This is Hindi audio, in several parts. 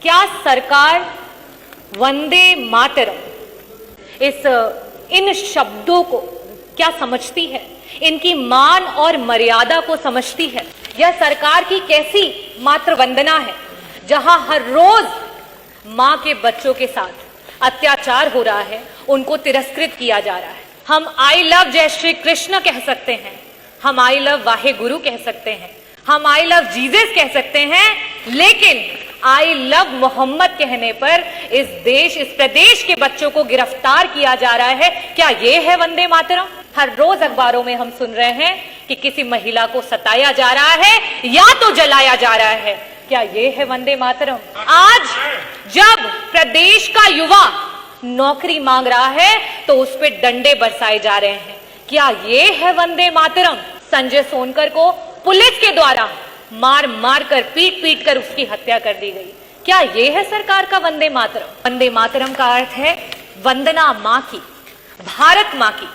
क्या सरकार वंदे मातरम इन शब्दों को क्या समझती है? इनकी मान और मर्यादा को समझती है? यह सरकार की कैसी मातृ वंदना है जहां हर रोज मां के बच्चों के साथ अत्याचार हो रहा है, उनको तिरस्कृत किया जा रहा है। हम आई लव जय श्री कृष्ण कह सकते हैं, हम आई लव वाहे गुरु कह सकते हैं, हम आई लव जीसस कह सकते हैं, लेकिन आई लव मोहम्मद कहने पर इस प्रदेश के बच्चों को गिरफ्तार किया जा रहा है। क्या ये है वंदे मातरम? हर रोज अखबारों में हम सुन रहे हैं कि किसी महिला को सताया जा रहा है या तो जलाया जा रहा है। क्या ये है वंदे मातरम? आज जब प्रदेश का युवा नौकरी मांग रहा है तो उस पर डंडे बरसाए जा रहे हैं। क्या ये है वंदे मातरम? संजय सोनकर को पुलिस के द्वारा मार मार कर पीट कर उसकी हत्या कर दी गई। क्या ये है सरकार का वंदे मातरम? वंदे मातरम का अर्थ है वंदना मां की, भारत मां की।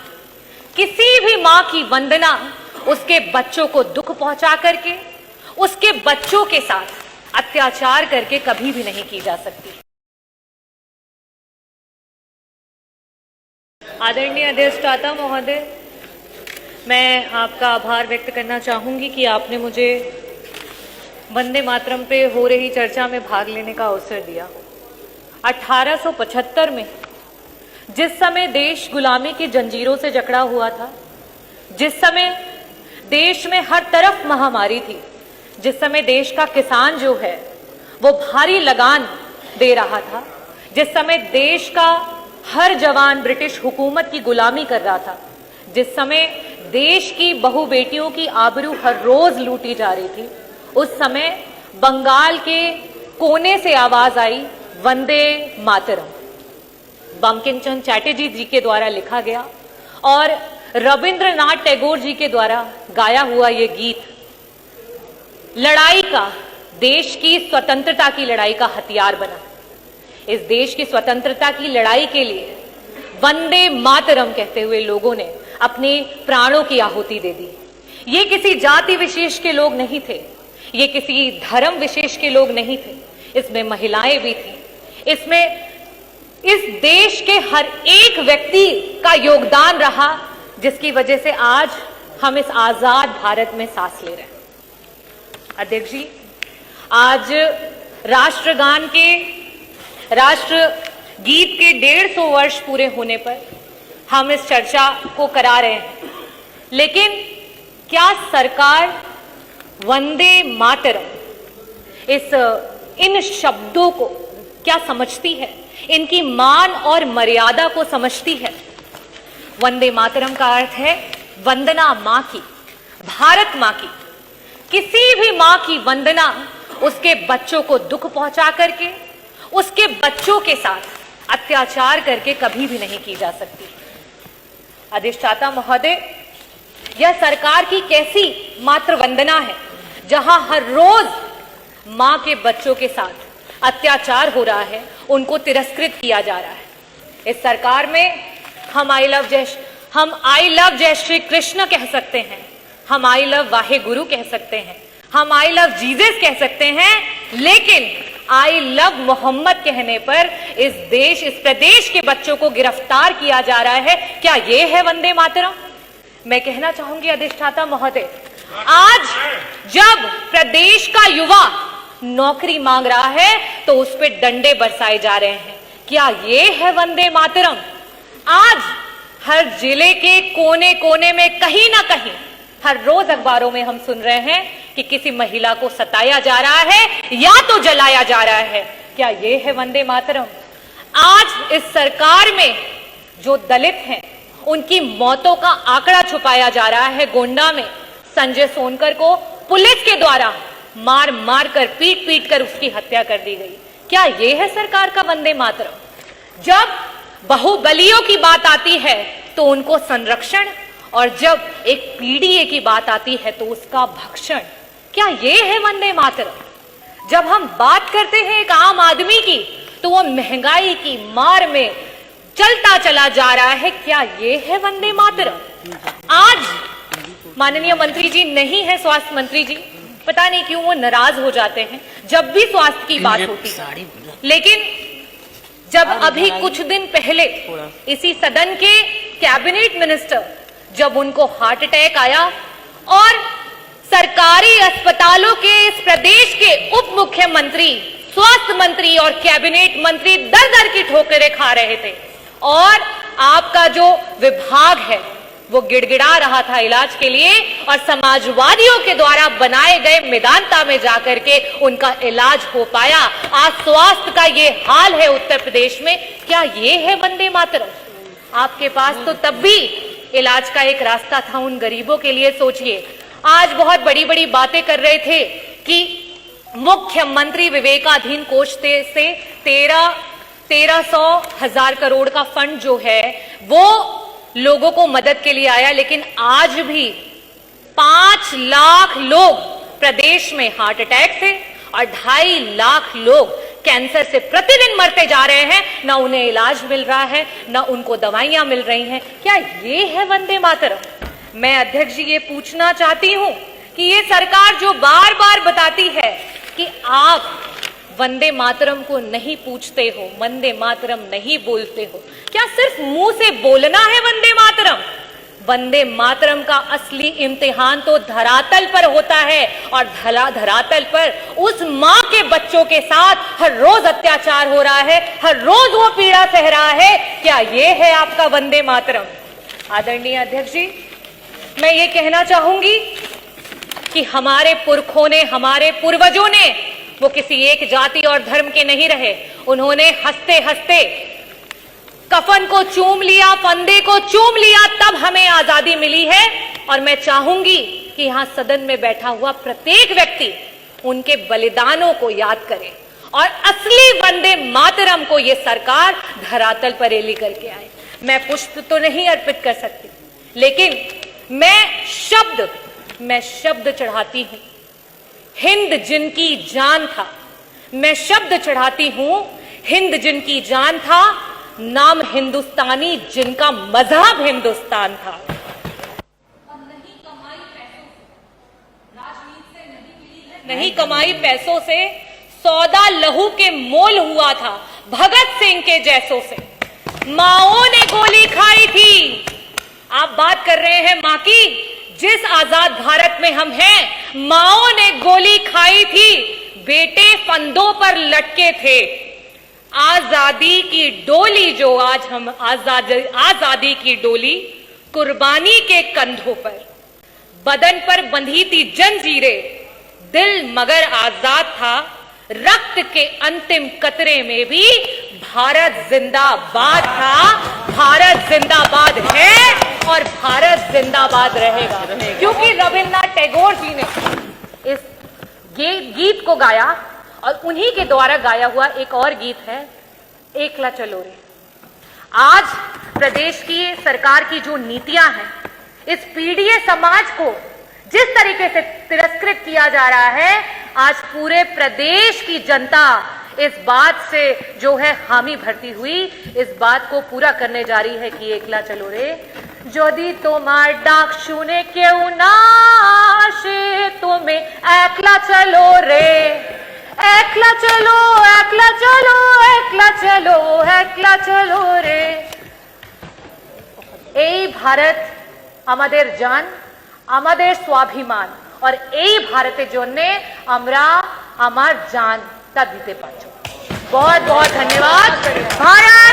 किसी भी मां की वंदना उसके बच्चों को दुख पहुंचा करके, उसके बच्चों के साथ अत्याचार करके कभी भी नहीं की जा सकती। आदरणीय अधिष्ठाता महोदय, मैं आपका आभार व्यक्त करना चाहूंगी कि आपने मुझे वंदे मातरम पे हो रही चर्चा में भाग लेने का अवसर दिया। 1875 में जिस समय देश गुलामी की जंजीरों से जकड़ा हुआ था, जिस समय देश में हर तरफ महामारी थी, जिस समय देश का किसान जो है वो भारी लगान दे रहा था, जिस समय देश का हर जवान ब्रिटिश हुकूमत की गुलामी कर रहा था, जिस समय देश की बहु बेटियों की आबरू हर रोज लूटी जा रही थी, उस समय बंगाल के कोने से आवाज आई वंदे मातरम। बंकिम चंद्र चटर्जी जी के द्वारा लिखा गया और रविंद्रनाथ टैगोर जी के द्वारा गाया हुआ ये गीत लड़ाई का, देश की स्वतंत्रता की लड़ाई का हथियार बना। इस देश की स्वतंत्रता की लड़ाई के लिए वंदे मातरम कहते हुए लोगों ने अपने प्राणों की आहुति दे दी। ये किसी जाति विशेष के लोग नहीं थे, ये किसी धर्म विशेष के लोग नहीं थे, इसमें महिलाएं भी थी, इसमें इस देश के हर एक व्यक्ति का योगदान रहा, जिसकी वजह से आज हम इस आजाद भारत में सांस ले रहे हैं। अध्यक्ष जी, आज राष्ट्रगान के, राष्ट्र गीत के 150 वर्ष पूरे होने पर हम इस चर्चा को करा रहे हैं, लेकिन क्या सरकार वंदे मातरम इन शब्दों को क्या समझती है? इनकी मान और मर्यादा को समझती है? वंदे मातरम का अर्थ है वंदना मां की, भारत मां की। किसी भी मां की वंदना उसके बच्चों को दुख पहुंचा करके, उसके बच्चों के साथ अत्याचार करके कभी भी नहीं की जा सकती। अधिष्ठाता महोदय, यह सरकार की कैसी मातृ वंदना है जहां हर रोज मां के बच्चों के साथ अत्याचार हो रहा है, उनको तिरस्कृत किया जा रहा है। इस सरकार में हम आई लव जय श्री कृष्ण कह सकते हैं, हम आई लव वाहे गुरु कह सकते हैं, हम आई लव जीसस कह सकते हैं, लेकिन आई लव मोहम्मद कहने पर इस प्रदेश के बच्चों को गिरफ्तार किया जा रहा है। क्या ये है वंदे मातरम? मैं कहना चाहूंगी अधिष्ठाता महोदय, आज जब प्रदेश का युवा नौकरी मांग रहा है तो उस पर डंडे बरसाए जा रहे हैं। क्या ये है वंदे मातरम? आज हर जिले के कोने कोने में कहीं ना कहीं हर रोज अखबारों में हम सुन रहे हैं कि किसी महिला को सताया जा रहा है या तो जलाया जा रहा है। क्या ये है वंदे मातरम? आज इस सरकार में जो दलित हैं उनकी मौतों का आंकड़ा छुपाया जा रहा है। गोंडा में संजय सोनकर को पुलिस के द्वारा मार मार कर पीट कर उसकी हत्या कर दी गई। क्या ये है सरकार का वंदे मातरम? जब बहुबलियों की बात आती है तो उनको संरक्षण, और जब एक पीडीए की बात आती है तो उसका भक्षण। क्या ये है वंदे मातरम? जब हम बात करते हैं एक आम आदमी की तो वो महंगाई की मार में चलता चला जा रहा है। क्या ये है वंदे मातरम? आज माननीय मंत्री जी नहीं है, स्वास्थ्य मंत्री जी, पता नहीं क्यों वो नाराज हो जाते हैं जब भी स्वास्थ्य की बात होती है। लेकिन जब अभी कुछ दिन पहले इसी सदन के कैबिनेट मिनिस्टर, जब उनको हार्ट अटैक आया और सरकारी अस्पतालों के इस प्रदेश के उप मुख्यमंत्री, स्वास्थ्य मंत्री और कैबिनेट मंत्री दर दर की ठोकरें खा रहे थे और आपका जो विभाग है वो गिड़गिड़ा रहा था इलाज के लिए, और समाजवादियों के द्वारा बनाए गए मेदांता में जाकर के उनका इलाज हो पाया। आज स्वास्थ्य का ये हाल है उत्तर प्रदेश में। क्या ये है वंदे मातरम? आपके पास तो तब भी इलाज का एक रास्ता था उन गरीबों के लिए। सोचिए, आज बहुत बड़ी बड़ी बातें कर रहे थे कि मुख्यमंत्री विवेकाधीन कोष से 1300,000 करोड़ का फंड जो है वो लोगों को मदद के लिए आया, लेकिन आज भी 5 लाख लोग प्रदेश में हार्ट अटैक से और 2.5 लाख लोग कैंसर से प्रतिदिन मरते जा रहे हैं। ना उन्हें इलाज मिल रहा है, ना उनको दवाइयां मिल रही हैं। क्या ये है वंदे मातरम? मैं अध्यक्ष जी ये पूछना चाहती हूं कि ये सरकार जो बार बार बताती है कि आप वंदे मातरम को नहीं पूछते हो, वंदे मातरम नहीं बोलते हो, क्या सिर्फ मुंह से बोलना है वंदे मातरम? वंदे मातरम का असली इम्तिहान तो धरातल पर होता है, और धरातल पर उस मां के बच्चों के साथ हर रोज अत्याचार हो रहा है, हर रोज वो पीड़ा सह रहा है। क्या ये है आपका वंदे मातरम? आदरणीय अध्यक्ष जी, मैं ये कहना चाहूंगी कि हमारे पुरखों ने, हमारे पूर्वजों ने, वो किसी एक जाति और धर्म के नहीं रहे। उन्होंने हंसते हंसते कफन को चूम लिया, फंदे को चूम लिया, तब हमें आजादी मिली है। और मैं चाहूंगी कि यहां सदन में बैठा हुआ प्रत्येक व्यक्ति उनके बलिदानों को याद करे और असली वंदे मातरम को ये सरकार धरातल पर लेकर के आए। मैं पुष्प तो नहीं अर्पित कर सकती, लेकिन मैं शब्द चढ़ाती हूं। हिंद जिनकी जान था, मैं शब्द चढ़ाती हूं। हिंद जिनकी जान था, नाम हिंदुस्तानी जिनका मजहब हिंदुस्तान था। नहीं कमाई पैसों से सौदा लहू के मोल हुआ था भगत सिंह के जैसों से। माओं ने गोली खाई थी। आप बात कर रहे हैं मां की, जिस आजाद भारत में हम हैं, माओं ने गोली खाई थी, बेटे फंदों पर लटके थे। आजादी की डोली जो आज हम आजादी की डोली कुर्बानी के कंधों पर, बदन पर बंधी थी जंजीरें, दिल मगर आजाद था। रक्त के अंतिम कतरे में भी भारत जिंदाबाद था। भारत जिंदाबाद है और भारत जिंदाबाद रहेगा, क्योंकि रविन्द्रनाथ टैगोर जी ने इस गीत को गाया और उन्हीं के द्वारा गाया हुआ एक और गीत है, एकला चलो रे। आज प्रदेश की सरकार की जो नीतियां हैं, इस पीड़ित समाज को जिस तरीके से तिरस्कृत किया जा रहा है, आज पूरे प्रदेश की जनता इस बात से जो है हामी भरती हुई इस बात को पूरा करने जा रही है कि एकला चलो रे। যদি তোমার ডাক শুনে কেউ না আসে তুমি একলা চলো রে, একলা চলো, একলা চলো, একলা চলো, একলা চলো রে। এই ভারত আমাদের জান, আমাদের স্বাভিমান, और এই ভারতের জন্য আমরা আমার জানটা দিতে পারছি। बहुत बहुत धन्यवाद। भारत